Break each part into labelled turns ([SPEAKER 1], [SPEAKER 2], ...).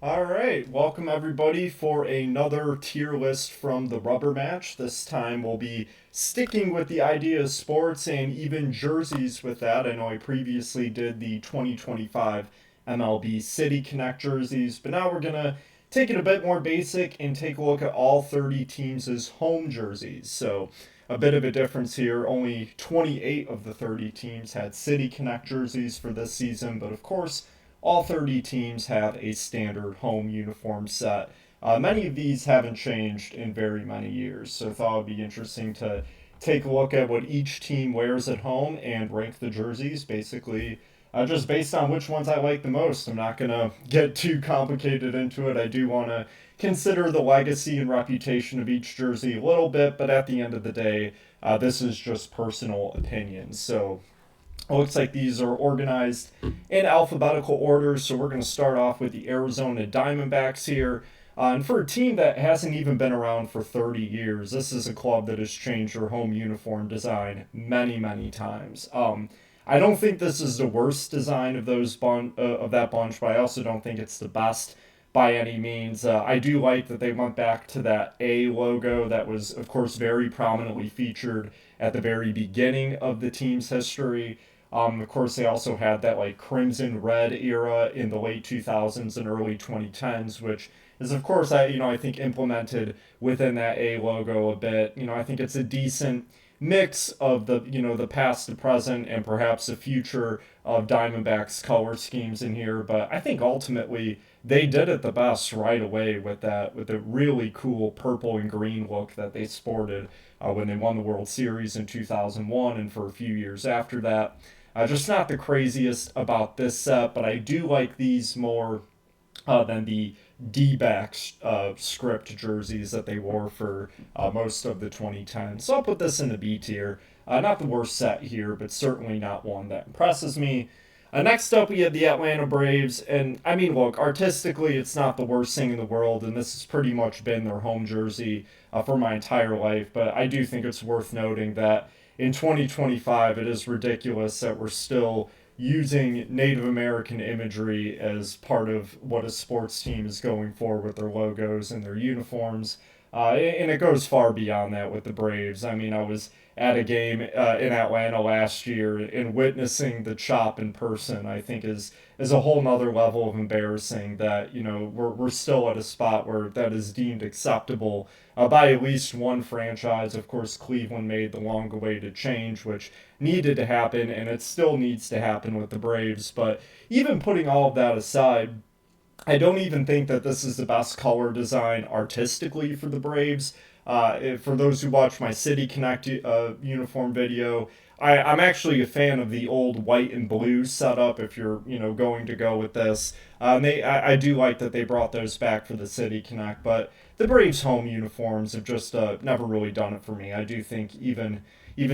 [SPEAKER 1] All right, welcome everybody for another tier list from the rubber match. This time we'll be sticking with the idea of sports and even jerseys with that. I know I previously did the 2025 MLB City Connect jerseys, but now we're going to take it a bit more basic and take a look at all 30 teams' home jerseys. So, a bit of a difference here. Only 28 of the 30 teams had City Connect jerseys for this season, but of course, all 30 teams have a standard home uniform set. Many of these haven't changed in very many years, so I thought it would be interesting to take a look at what each team wears at home and rank the jerseys, basically just based on which ones I like the most. I'm not going to get too complicated into it. I do want to consider the legacy and reputation of each jersey a little bit, but at the end of the day, this is just personal opinions. So it looks like these are organized in alphabetical order, so we're going to start off with the Arizona Diamondbacks here. And for a team that hasn't even been around for 30 years, this is a club that has changed their home uniform design many, many times. I don't think this is the worst design of of that bunch, but I also don't think it's the best by any means. I do like that they went back to that A logo that was, of course, very prominently featured at the very beginning of the team's history. Of course, they also had that like crimson red era in the late 2000s and early 2010s, which is of course I think implemented within that A logo a bit. I think it's a decent mix of the past, the present, and perhaps the future of Diamondbacks color schemes in here. But I think ultimately they did it the best right away with the really cool purple and green look that they sported when they won the World Series in 2001 and for a few years after that. Just not the craziest about this set, but I do like these more than the D-backs script jerseys that they wore for most of the 2010s. So I'll put this in the B tier. Not the worst set here, but certainly not one that impresses me. Next up, we have the Atlanta Braves, and I mean, look, artistically, it's not the worst thing in the world, and this has pretty much been their home jersey for my entire life. But I do think it's worth noting that in 2025, it is ridiculous that we're still using Native American imagery as part of what a sports team is going for with their logos and their uniforms. And it goes far beyond that with the Braves. I mean, I was at a game in Atlanta last year and witnessing the chop in person, I think is a whole nother level of embarrassing that, we're still at a spot where that is deemed acceptable by at least one franchise. Of course, Cleveland made the long awaited change, which needed to happen, and it still needs to happen with the Braves. But even putting all of that aside, I don't even think that this is the best color design artistically for the Braves. For those who watch my City Connect uniform video, I'm actually a fan of the old white and blue setup. If you're going to go with this, I do like that they brought those back for the City Connect, but the Braves home uniforms have just never really done it for me. I do think even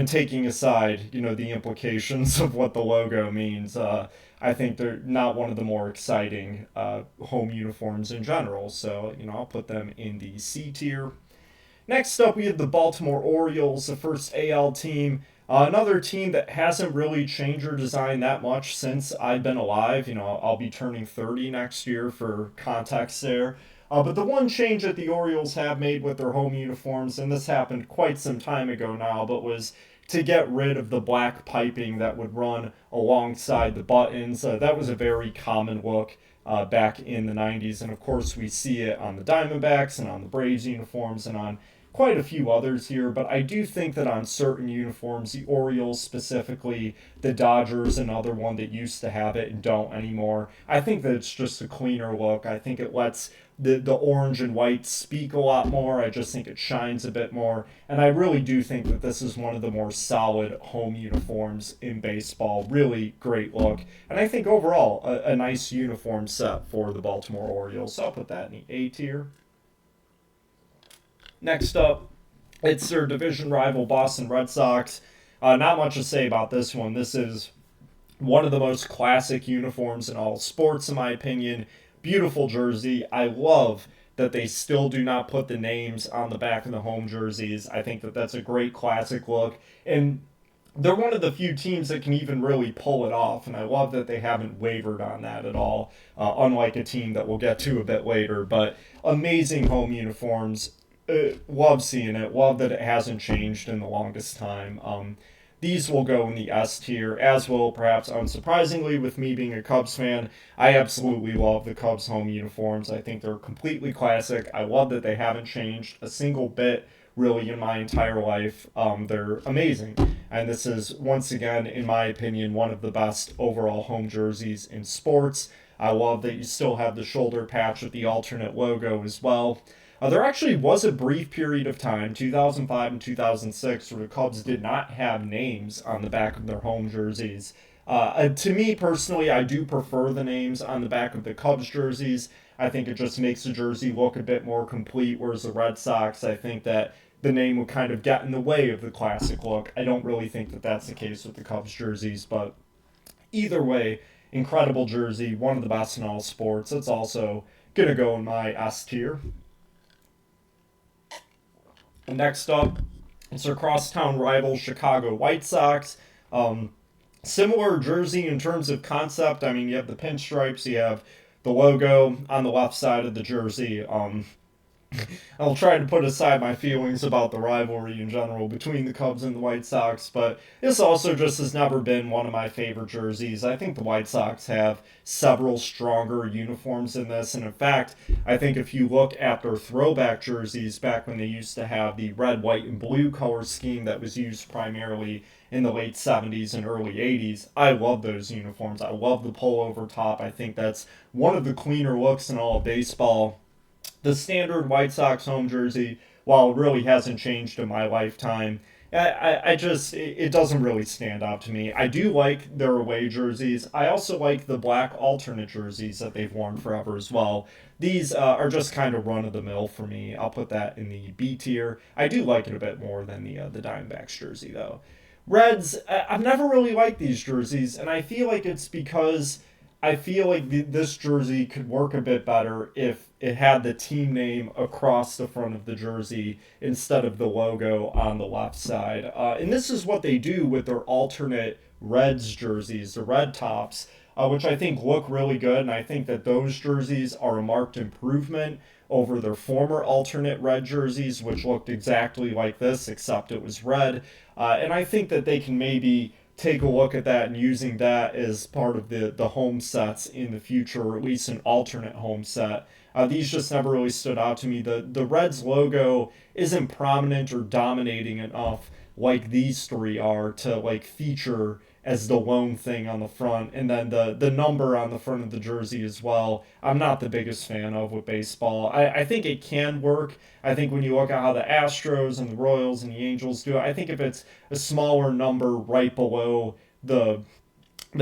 [SPEAKER 1] taking aside the implications of what the logo means, I think they're not one of the more exciting home uniforms in general. So I'll put them in the C tier. Next up, we have the Baltimore Orioles, the first AL team. Another team that hasn't really changed their design that much since I've been alive. I'll be turning 30 next year for context there. But the one change that the Orioles have made with their home uniforms, and this happened quite some time ago now, but was to get rid of the black piping that would run alongside the buttons. That was a very common look back in the 90s, and of course we see it on the Diamondbacks and on the Braves uniforms and on quite a few others here, but I do think that on certain uniforms, the Orioles specifically, the Dodgers, another one that used to have it and don't anymore, I think that it's just a cleaner look. I think it lets the orange and white speak a lot more. I just think it shines a bit more. And I really do think that this is one of the more solid home uniforms in baseball. Really great look. And I think overall, a nice uniform set for the Baltimore Orioles. So I'll put that in the A tier. Next up, it's their division rival Boston Red Sox. Not much to say about this one. This is one of the most classic uniforms in all sports, in my opinion. Beautiful jersey. I love that they still do not put the names on the back of the home jerseys. I think that that's a great classic look. And they're one of the few teams that can even really pull it off, and I love that they haven't wavered on that at all, unlike a team that we'll get to a bit later. But amazing home uniforms. Love seeing it. Love that it hasn't changed in the longest time. These will go in the S tier, as will, perhaps unsurprisingly, with me being a Cubs fan. I absolutely love the Cubs home uniforms. I think they're completely classic. I love that they haven't changed a single bit really in my entire life. They're amazing. And this is, once again, in my opinion, one of the best overall home jerseys in sports. I love that you still have the shoulder patch with the alternate logo as well. There actually was a brief period of time, 2005 and 2006, where the Cubs did not have names on the back of their home jerseys. To me personally, I do prefer the names on the back of the Cubs jerseys. I think it just makes the jersey look a bit more complete, whereas the Red Sox, I think that the name would kind of get in the way of the classic look. I don't really think that that's the case with the Cubs jerseys, but either way, incredible jersey, one of the best in all sports. It's also going to go in my S tier. Next up, it's their crosstown rival Chicago White Sox. Similar jersey in terms of concept. I mean, you have the pinstripes, you have the logo on the left side of the jersey. I'll try to put aside my feelings about the rivalry in general between the Cubs and the White Sox, but this also just has never been one of my favorite jerseys. I think the White Sox have several stronger uniforms in this, and in fact, I think if you look at their throwback jerseys back when they used to have the red, white, and blue color scheme that was used primarily in the late 70s and early 80s, I love those uniforms. I love the pullover top. I think that's one of the cleaner looks in all of baseball. The standard White Sox home jersey, while it really hasn't changed in my lifetime, I just, it doesn't really stand out to me. I do like their away jerseys. I also like the black alternate jerseys that they've worn forever as well. These are just kind of run of the mill for me. I'll put that in the B tier. I do like it a bit more than the Diamondbacks jersey though. Reds, I've never really liked these jerseys, and I feel like it's because I feel like this jersey could work a bit better if it had the team name across the front of the jersey instead of the logo on the left side. And this is what they do with their alternate Reds jerseys, the red tops, which I think look really good. And I think that those jerseys are a marked improvement over their former alternate red jerseys, which looked exactly like this, except it was red. And I think that they can maybe take a look at that and using that as part of the home sets in the future, or at least an alternate home set. These just never really stood out to me. The Reds logo isn't prominent or dominating enough like these three are to like feature as the lone thing on the front, and then the number on the front of the jersey as well. I'm not the biggest fan of with baseball. I think it can work. I think when you look at how the Astros and the Royals and the Angels do it, I think if it's a smaller number right below the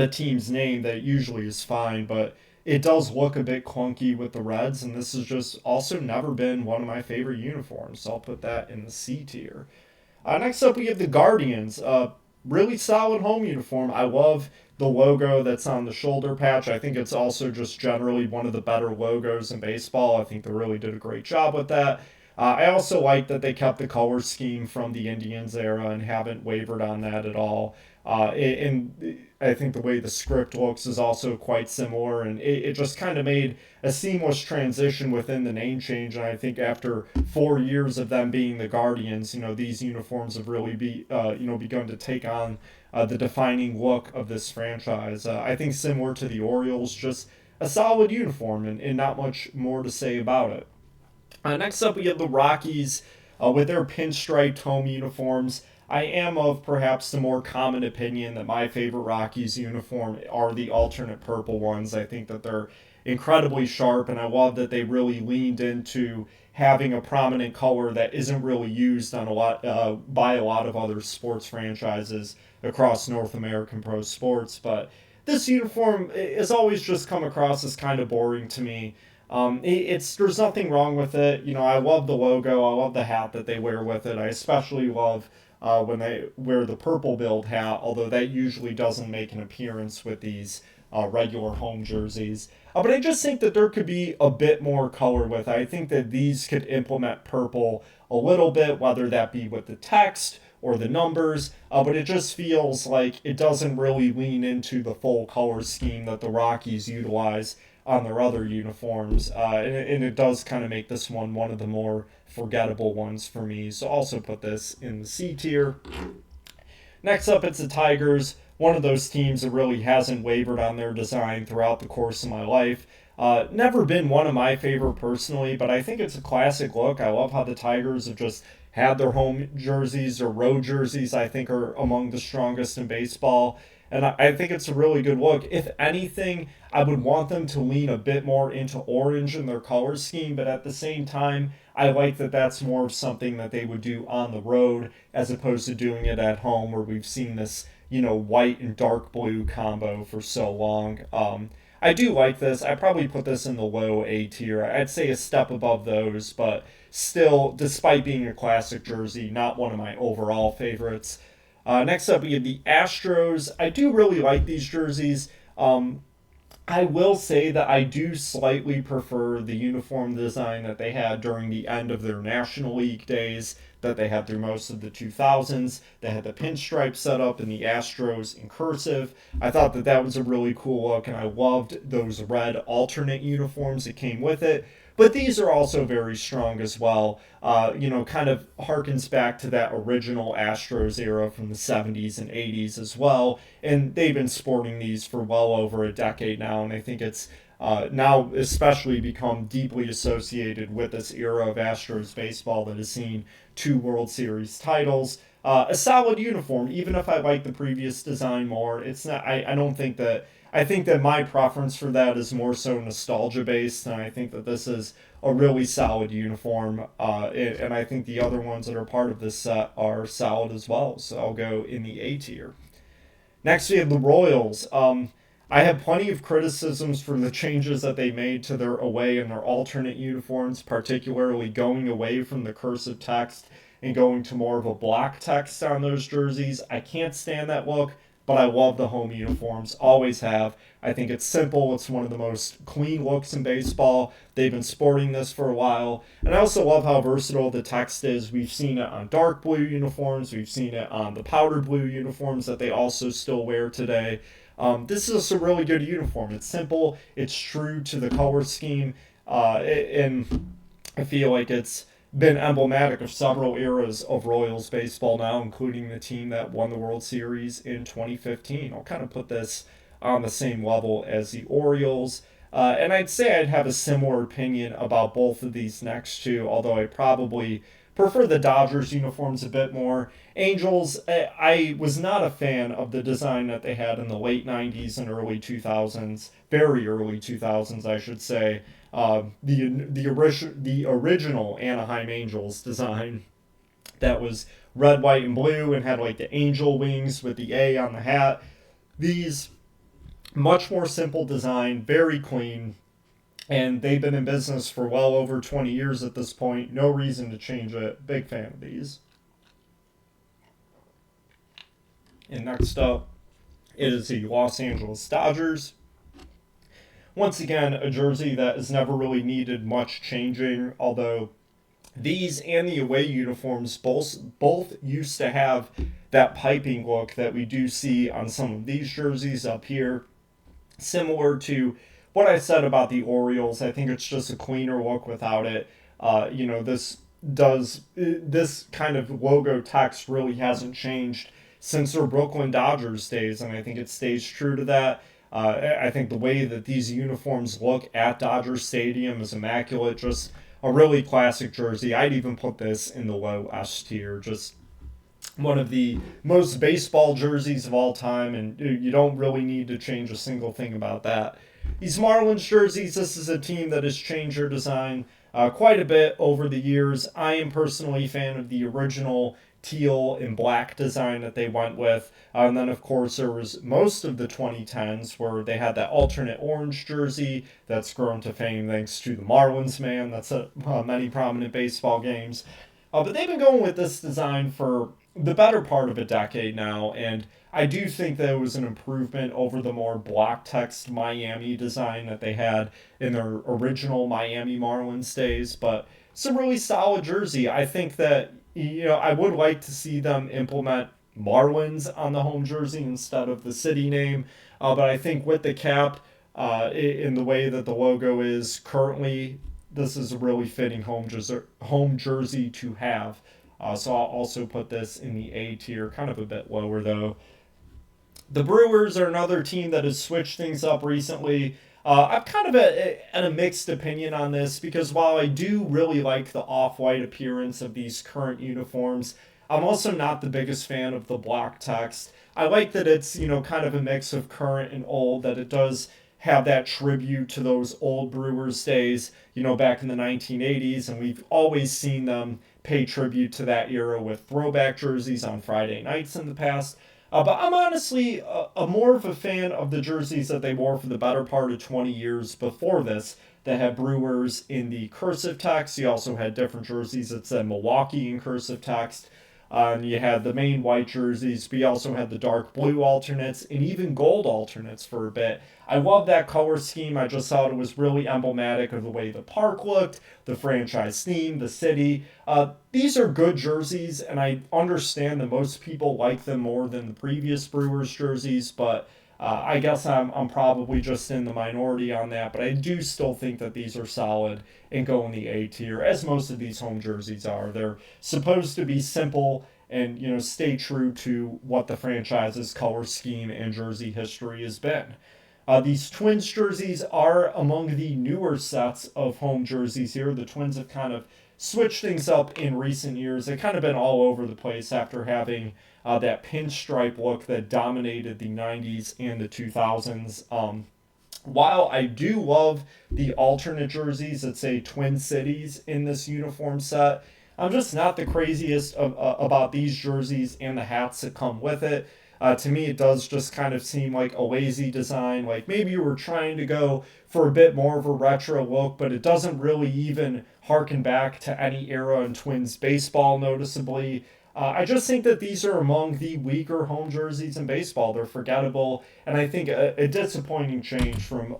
[SPEAKER 1] team's name, that usually is fine. But it does look a bit clunky with the Reds, and this has just also never been one of my favorite uniforms. So I'll put that in the C tier. Next up, we have the Guardians. Really solid home uniform. I love the logo that's on the shoulder patch. I think it's also just generally one of the better logos in baseball. I think they really did a great job with that. I also like that they kept the color scheme from the Indians era and haven't wavered on that at all. And I think the way the script looks is also quite similar, and it just kind of made a seamless transition within the name change. And I think after 4 years of them being the Guardians, these uniforms have really begun to take on the defining look of this franchise. I think similar to the Orioles, just a solid uniform and not much more to say about it. Next up, we have the Rockies with their pinstriped home uniforms. I am of perhaps the more common opinion that my favorite Rockies uniform are the alternate purple ones. I think that they're incredibly sharp, and I love that they really leaned into having a prominent color that isn't really used on a lot by a lot of other sports franchises across North American pro sports. But this uniform has always just come across as kind of boring to me. It's there's nothing wrong with it. I love the logo. I love the hat that they wear with it. I especially love when they wear the purple billed hat, although that usually doesn't make an appearance with these regular home jerseys. But I just think that there could be a bit more color with it. I think that these could implement purple a little bit, whether that be with the text or the numbers, but it just feels like it doesn't really lean into the full color scheme that the Rockies utilize on their other uniforms, and it does kind of make this one of the more forgettable ones for me. So also put this in the C tier. Next up, it's the Tigers, one of those teams that really hasn't wavered on their design throughout the course of my life. Never been one of my favorite personally, but I think it's a classic look. I love how the Tigers have just had their home jerseys or road jerseys, I think, are among the strongest in baseball. And I think it's a really good look. If anything, I would want them to lean a bit more into orange in their color scheme, but at the same time, I like that that's more of something that they would do on the road as opposed to doing it at home where we've seen this, white and dark blue combo for so long. I do like this. I probably put this in the low A tier. I'd say a step above those, but still, despite being a classic jersey, not one of my overall favorites. Next up, we have the Astros. I do really like these jerseys. I will say that I do slightly prefer the uniform design that they had during the end of their National League days, that they had through most of the 2000s. They had the pinstripe set up in the Astros in cursive. I thought that that was a really cool look, and I loved those red alternate uniforms that came with it. But these are also very strong as well. Kind of harkens back to that original Astros era from the 70s and 80s as well. And they've been sporting these for well over a decade now. And I think it's now especially become deeply associated with this era of Astros baseball that has seen 2 World Series titles. A solid uniform, even if I like the previous design more. It's not. I don't think that. I think that my preference for that is more so nostalgia based, and I think that this is a really solid uniform. And I think the other ones that are part of this set are solid as well. So I'll go in the A tier. Next, we have the Royals. I have plenty of criticisms for the changes that they made to their away and their alternate uniforms, particularly going away from the cursive text and going to more of a block text on those jerseys. I can't stand that look, but I love the home uniforms, always have. I think it's simple. It's one of the most clean looks in baseball. They've been sporting this for a while. And I also love how versatile the text is. We've seen it on dark blue uniforms. We've seen it on the powder blue uniforms that they also still wear today. This is a really good uniform. It's simple. It's true to the color scheme. And I feel like it's been emblematic of several eras of Royals baseball now, including the team that won the World Series in 2015. I'll kind of put this on the same level as the Orioles. And I'd say I'd have a similar opinion about both of these next two, although I probably prefer the Dodgers uniforms a bit more. Angels, I was not a fan of the design that they had in the late 90s and early 2000s, very early 2000s, I should say. The original Anaheim Angels design that was red, white, and blue and had like the angel wings with the A on the hat. These much more simple design, very clean, and they've been in business for well over 20 years at this point. No reason to change it. Big fan of these. And next up is the Los Angeles Dodgers. Once again, a jersey that has never really needed much changing, although these and the away uniforms both used to have that piping look that we do see on some of these jerseys up here. Similar to what I said about the Orioles, I think it's just a cleaner look without it. This kind of logo text really hasn't changed since their Brooklyn Dodgers days, and I think it stays true to that. I think the way that these uniforms look at Dodger Stadium is immaculate. Just a really classic jersey. I'd even put this in the low S tier. Just one of the most baseball jerseys of all time, and you don't really need to change a single thing about that. These Marlins jerseys, this is a team that has changed their design quite a bit over the years. I am personally a fan of the original teal and black design that they went with. And then, of course, there was most of the 2010s where they had that alternate orange jersey that's grown to fame thanks to the Marlins man. That's at many prominent baseball games. But they've been going with this design for the better part of a decade now, and I do think that it was an improvement over the more block text Miami design that they had in their original Miami Marlins days, but it's a really solid jersey. I think that I would like to see them implement Marlins on the home jersey instead of the city name. But I think with the cap, in the way that the logo is currently, this is a really fitting home jersey to have. So I'll also put this in the A tier, kind of a bit lower though. The Brewers are another team that has switched things up recently. I'm kind of at a mixed opinion on this because while I do really like the off white appearance of these current uniforms, I'm also not the biggest fan of the block text. I like that it's, kind of a mix of current and old, that it does have that tribute to those old Brewers days, back in the 1980s, and we've always seen them pay tribute to that era with throwback jerseys on Friday nights in the past. But I'm honestly a more of a fan of the jerseys that they wore for the better part of 20 years before this that had Brewers in the cursive text. You also had different jerseys that said Milwaukee in cursive text. And you had the main white jerseys, but you also had the dark blue alternates and even gold alternates for a bit. I love that color scheme. I just thought it was really emblematic of the way the park looked, the franchise theme, the city. These are good jerseys, and I understand that most people like them more than the previous Brewers jerseys, but I guess I'm probably just in the minority on that. But I do still think that these are solid and go in the A tier, as most of these home jerseys are. They're supposed to be simple and stay true to what the franchise's color scheme and jersey history has been. These Twins jerseys are among the newer sets of home jerseys here. The Twins have kind of switched things up in recent years. They've kind of been all over the place after having that pinstripe look that dominated the 90s and the 2000s. While I do love the alternate jerseys that say Twin Cities in this uniform set, I'm just not the craziest about these jerseys and the hats that come with it. To me, it does just kind of seem like a lazy design. Like maybe you were trying to go for a bit more of a retro look, but it doesn't really even harken back to any era in Twins baseball noticeably. I just think that these are among the weaker home jerseys in baseball. They're forgettable, and I think a disappointing change from,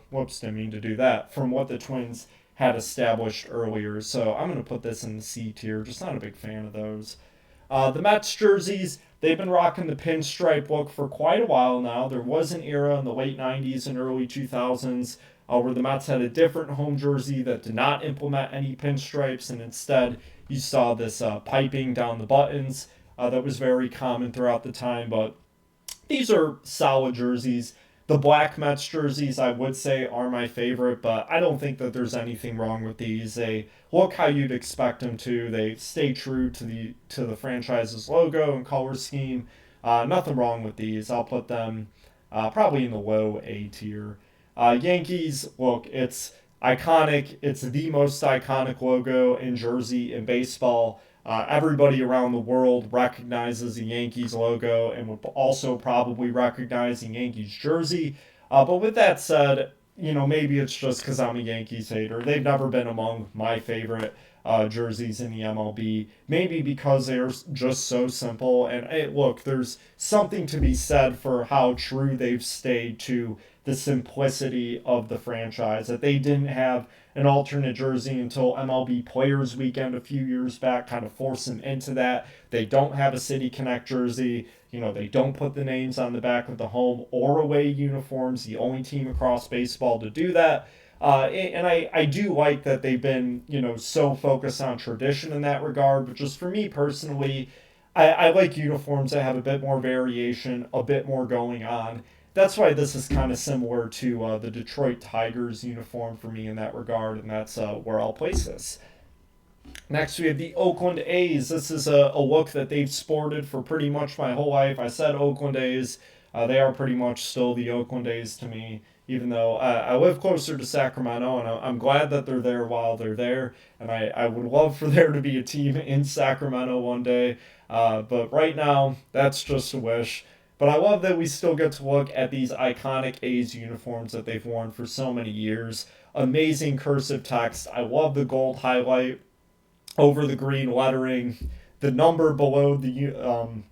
[SPEAKER 1] whoops, didn't mean to do that, from what the Twins had established earlier. So I'm going to put this in the C tier. Just not a big fan of those. The Mets jerseys, they've been rocking the pinstripe look for quite a while now. There was an era in the late 90s and early 2000s where the Mets had a different home jersey that did not implement any pinstripes, and instead you saw this piping down the buttons that was very common throughout the time. But these are solid jerseys. The black Mets jerseys, I would say, are my favorite, but I don't think that there's anything wrong with these. They look how you'd expect them to. They stay true to the franchise's logo and color scheme. Nothing wrong with these. I'll put them probably in the low A tier. Yankees, look, it's iconic. It's the most iconic logo in jersey in baseball. Everybody around the world recognizes the Yankees logo and would also probably recognize the Yankees jersey. But with that said, maybe it's just because I'm a Yankees hater. They've never been among my favorite jerseys in the MLB. Maybe because they're just so simple. And hey, look, there's something to be said for how true they've stayed to the simplicity of the franchise, that they didn't have an alternate jersey until MLB Players Weekend a few years back, kind of forced them into that. They don't have a City Connect jersey. They don't put the names on the back of the home or away uniforms, the only team across baseball to do that. And I do like that they've been, so focused on tradition in that regard. But just for me personally, I like uniforms that have a bit more variation, a bit more going on. That's why this is kind of similar to the Detroit Tigers uniform for me in that regard, and that's where I'll place this. Next, we have the Oakland A's. This is a look that they've sported for pretty much my whole life. I said Oakland A's. They are pretty much still the Oakland A's to me, even though I live closer to Sacramento, and I'm glad that they're there while they're there. And I would love for there to be a team in Sacramento one day. But right now, that's just a wish. But I love that we still get to look at these iconic A's uniforms that they've worn for so many years. Amazing cursive text. I love the gold highlight over the green lettering. The number below the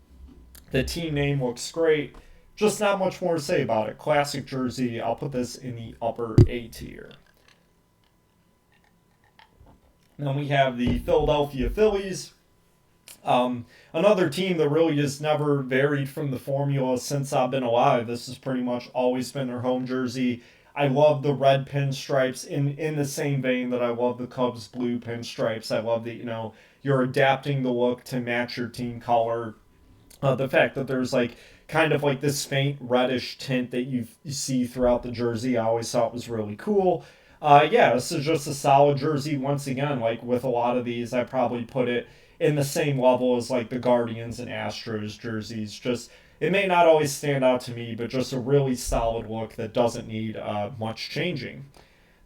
[SPEAKER 1] team name looks great. Just not much more to say about it. Classic jersey. I'll put this in the upper A tier. Then we have the Philadelphia Phillies. Another team that really has never varied from the formula since I've been alive. This has pretty much always been their home jersey. I love the red pinstripes in the same vein that I love the Cubs blue pinstripes. I love that, you're adapting the look to match your team color. The fact that there's like kind of like this faint reddish tint that you see throughout the jersey, I always thought was really cool. Yeah, this is just a solid jersey. Once again, like with a lot of these, I probably put it in the same level as like the Guardians and Astros jerseys. Just it may not always stand out to me, but just a really solid look that doesn't need much changing.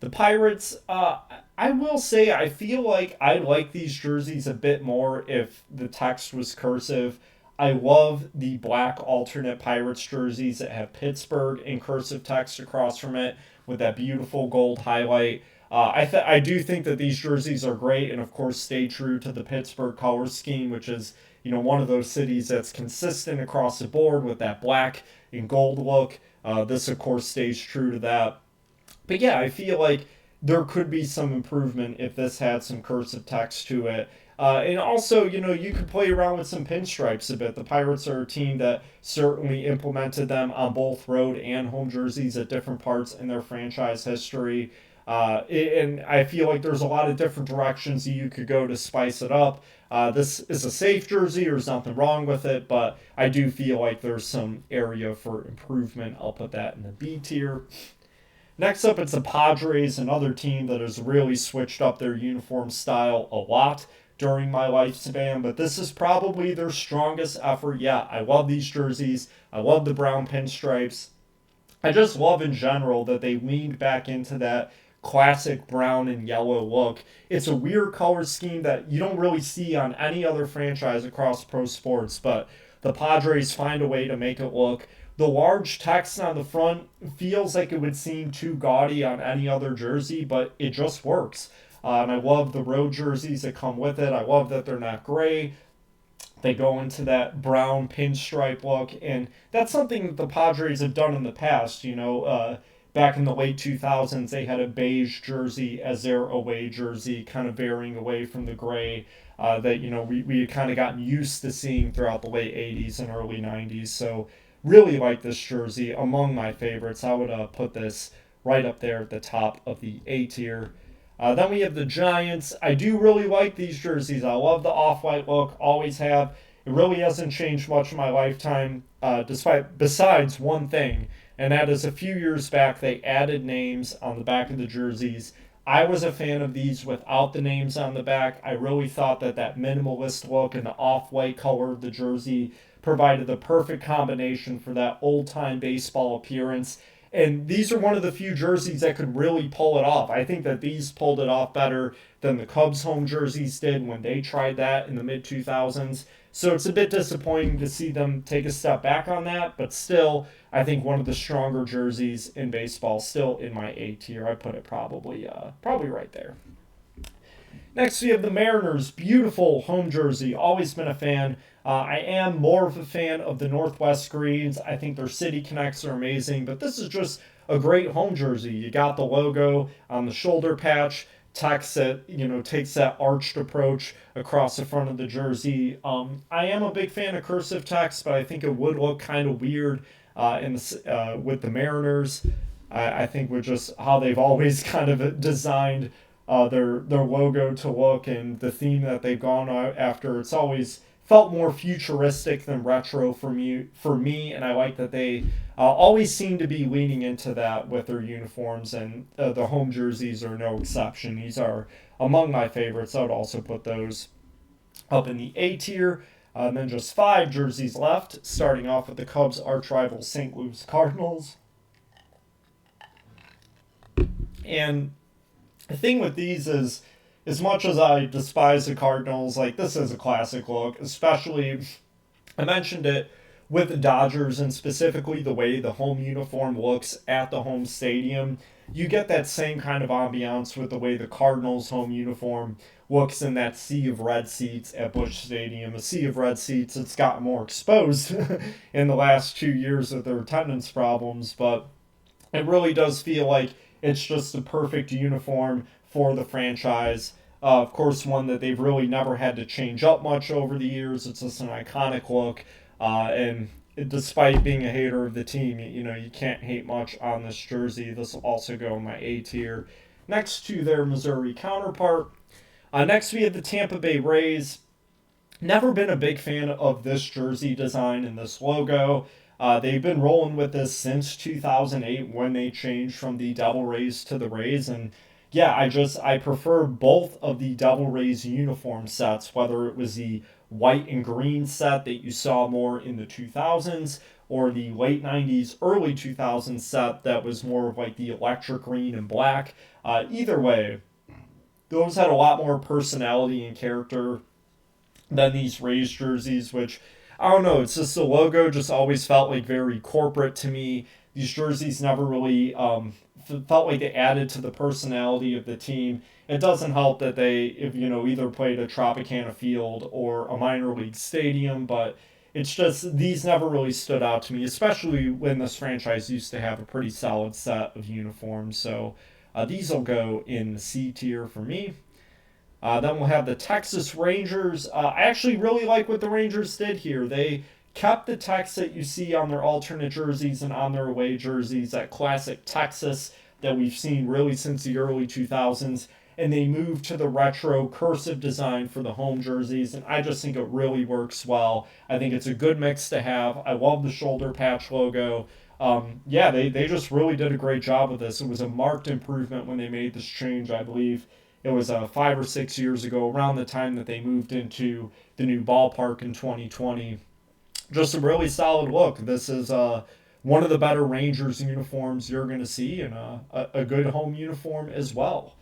[SPEAKER 1] The Pirates, I will say, I feel like I like these jerseys a bit more if the text was cursive. I love the black alternate Pirates jerseys that have Pittsburgh in cursive text across from it with that beautiful gold highlight. I do think that these jerseys are great, and of course stay true to the Pittsburgh color scheme, which is one of those cities that's consistent across the board with that black and gold look. This of course stays true to that. But yeah, I feel like there could be some improvement if this had some cursive text to it. And also, you could play around with some pinstripes a bit. The Pirates are a team that certainly implemented them on both road and home jerseys at different parts in their franchise history. And I feel like there's a lot of different directions you could go to spice it up. This is a safe jersey, there's nothing wrong with it, but I do feel like there's some area for improvement. I'll put that in the B tier. Next up, it's the Padres, another team that has really switched up their uniform style a lot during my lifespan, but this is probably their strongest effort yet. I love these jerseys. I love the brown pinstripes. I just love in general that they leaned back into that classic brown and yellow look. It's a weird color scheme that you don't really see on any other franchise across pro sports, but the Padres find a way to make it look. The large text on the front feels like it would seem too gaudy on any other jersey, but it just works. And I love the road jerseys that come with it. I love that they're not gray. They go into that brown pinstripe look, and that's something that the Padres have done in the past. Back in the late 2000s, they had a beige jersey as their away jersey, kind of varying away from the gray that we had kind of gotten used to seeing throughout the late 80s and early 90s. So really like this jersey, among my favorites. I would put this right up there at the top of the A tier. Then we have the Giants. I do really like these jerseys. I love the off-white look, always have. It really hasn't changed much in my lifetime, besides one thing, and that is a few years back they added names on the back of the jerseys. I was a fan of these without the names on the back. I really thought that minimalist look and the off-white color of the jersey provided the perfect combination for that old-time baseball appearance. And these are one of the few jerseys that could really pull it off. I think that these pulled it off better than the Cubs home jerseys did when they tried that in the mid 2000s. So it's a bit disappointing to see them take a step back on that, but still, I think one of the stronger jerseys in baseball, still in my A tier. I put it probably right there. Next, we have the Mariners. Beautiful home jersey. Always been a fan. I am more of a fan of the Northwest greens. I think their City Connects are amazing, but this is just a great home jersey. You got the logo on the shoulder patch. Text that takes that arched approach across the front of the jersey. I am a big fan of cursive text, but I think it would look kind of weird with the Mariners. I think with just how they've always kind of designed their logo to look and the theme that they've gone after. It's always felt more futuristic than retro for me, and I like that they always seem to be leaning into that with their uniforms, and the home jerseys are no exception. These are among my favorites. I would also put those up in the A tier. And then just 5 jerseys left, starting off with the Cubs' arch rival St. Louis Cardinals. And the thing with these is, as much as I despise the Cardinals, like this is a classic look, especially, I mentioned it with the Dodgers and specifically the way the home uniform looks at the home stadium. You get that same kind of ambiance with the way the Cardinals home uniform looks in that sea of red seats at Busch Stadium. A sea of red seats that's gotten more exposed in the last 2 years with their attendance problems, but it really does feel like it's just a perfect uniform for the franchise. Of course, one that they've really never had to change up much over the years. It's just an iconic look. And despite being a hater of the team, you can't hate much on this jersey. This will also go in my A tier. Next to their Missouri counterpart. Next, we have the Tampa Bay Rays. Never been a big fan of this jersey design and this logo. They've been rolling with this since 2008 when they changed from the Devil Rays to the Rays. And yeah, I prefer both of the Devil Rays uniform sets, whether it was the white and green set that you saw more in the 2000s or the late 90s, early 2000s set that was more of like the electric green and black. Either way, those had a lot more personality and character than these Rays jerseys, which I don't know. It's just the logo just always felt like very corporate to me. These jerseys never really felt like they added to the personality of the team. It doesn't help that they, if either played a Tropicana field or a minor league stadium, but it's just these never really stood out to me, especially when this franchise used to have a pretty solid set of uniforms. So these will go in the C tier for me. Then we'll have the Texas Rangers. I actually really like what the Rangers did here. They kept the text that you see on their alternate jerseys and on their away jerseys, that classic Texas that we've seen really since the early 2000s, and they moved to the retro cursive design for the home jerseys, and I just think it really works well. I think it's a good mix to have. I love the shoulder patch logo. Yeah, they just really did a great job with this. It was a marked improvement when they made this change, I believe. It was 5 or 6 years ago, around the time that they moved into the new ballpark in 2020. Just a really solid look. This is one of the better Rangers uniforms you're going to see, and a good home uniform as well.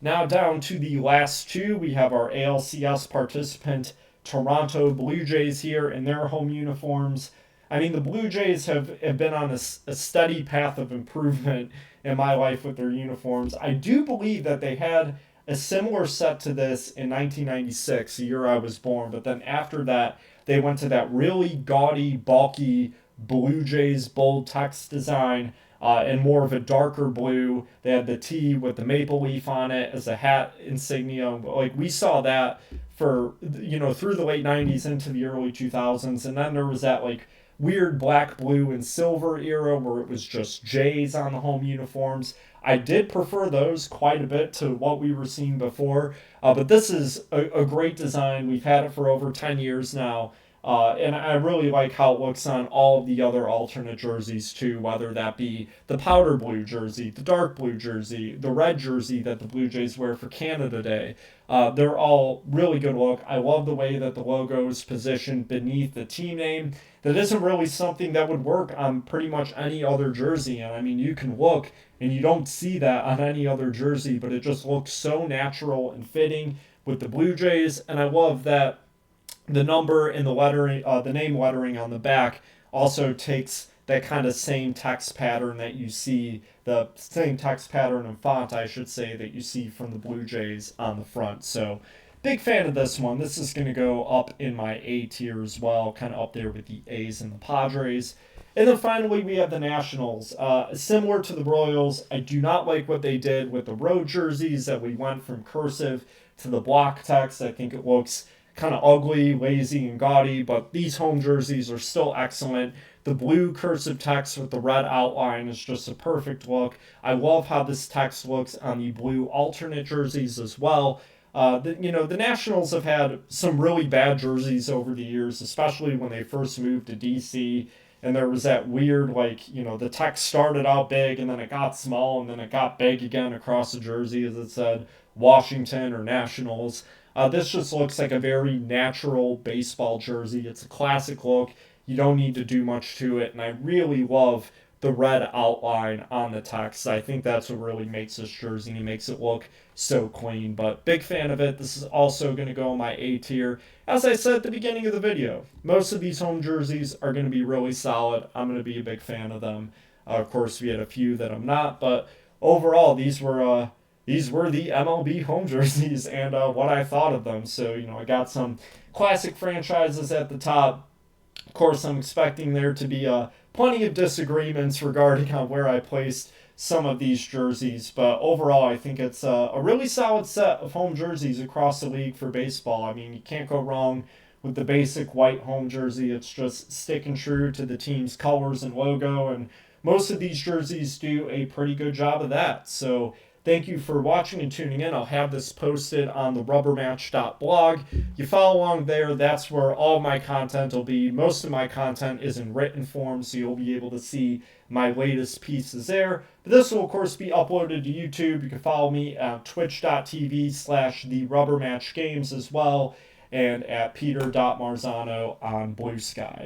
[SPEAKER 1] Now down to the last two, we have our ALCS participant Toronto Blue Jays here in their home uniforms. I mean, the Blue Jays have been on a steady path of improvement in my life with their uniforms. I do believe that they had a similar set to this in 1996, the year I was born, but then after that, they went to that really gaudy, bulky Blue Jays bold text design and more of a darker blue. They had the T with the maple leaf on it as a hat insignia. Like, we saw that for, through the late 90s into the early 2000s, and then there was that, like, weird black, blue, and silver era where it was just Jays on the home uniforms. I did prefer those quite a bit to what we were seeing before, but this is a great design. We've had it for over 10 years now, and I really like how it looks on all of the other alternate jerseys too, whether that be the powder blue jersey, the dark blue jersey, the red jersey that the Blue Jays wear for Canada Day. They're all really good look. I love the way that the logo is positioned beneath the team name. That isn't really something that would work on pretty much any other jersey. And I mean, you can look and you don't see that on any other jersey, but it just looks so natural and fitting with the Blue Jays. And I love that the number and the lettering, the name lettering on the back also takes that kind of same text pattern that you see, the same text pattern and font, I should say, that you see from the Blue Jays on the front. So big fan of this one. This is going to go up in my A tier as well, kind of up there with the A's and the Padres. And then finally, we have the Nationals. Similar to the Royals, I do not like what they did with the road jerseys, that we went from cursive to the block text. I think it looks kind of ugly, lazy, and gaudy, but these home jerseys are still excellent. The blue cursive text with the red outline is just a perfect look. I love how this text looks on the blue alternate jerseys as well. The Nationals have had some really bad jerseys over the years, especially when they first moved to DC. And there was that weird, the text started out big and then it got small and then it got big again across the jersey as it said Washington or Nationals. This just looks like a very natural baseball jersey. It's a classic look. You don't need to do much to it. And I really love the red outline on the text. I think that's what really makes this jersey and makes it look so clean. But big fan of it. This is also going to go in my A tier. As I said at the beginning of the video, most of these home jerseys are going to be really solid. I'm going to be a big fan of them. Of course, we had a few that I'm not, but overall, these were the MLB home jerseys and what I thought of them. So, I got some classic franchises at the top. Of course, I'm expecting there to be plenty of disagreements regarding where I placed some of these jerseys. But overall, I think it's a really solid set of home jerseys across the league for baseball. I mean, you can't go wrong with the basic white home jersey. It's just sticking true to the team's colors and logo, and most of these jerseys do a pretty good job of that. So thank you for watching and tuning in. I'll have this posted on the rubbermatch.blog. You follow along there, that's where all my content will be. Most of my content is in written form, so you'll be able to see my latest pieces there. But this will, of course, be uploaded to YouTube. You can follow me at twitch.tv/therubbermatchgames as well, and at peter.marzano on Blue Sky.